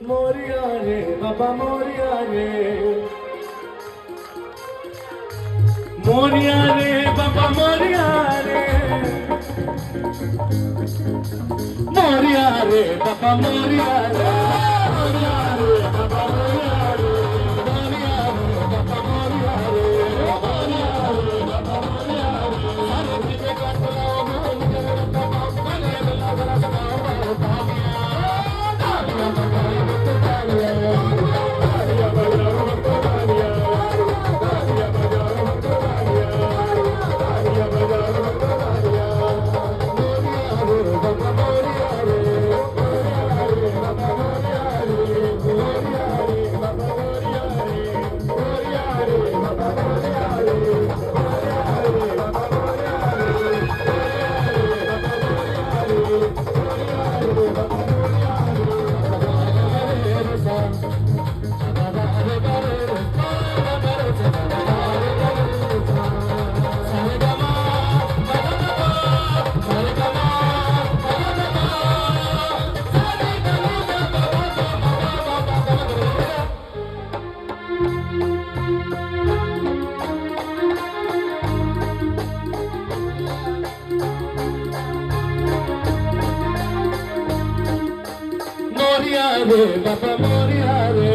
मोरिया रे बाबा मोरिया रे, मोरिया रे बाबा मोरिया रे, मोरिया रे बाबा मोरिया रे, मोरिया रे बाबा मोरिया रे, मोरिया रे बाबा मोरिया रे, मोरिया रे बाबा मोरिया रे, सारे दिने का तलाव में उनके बाबा बने लगा बाबा मोरिया रे बाबा मोरिया रे,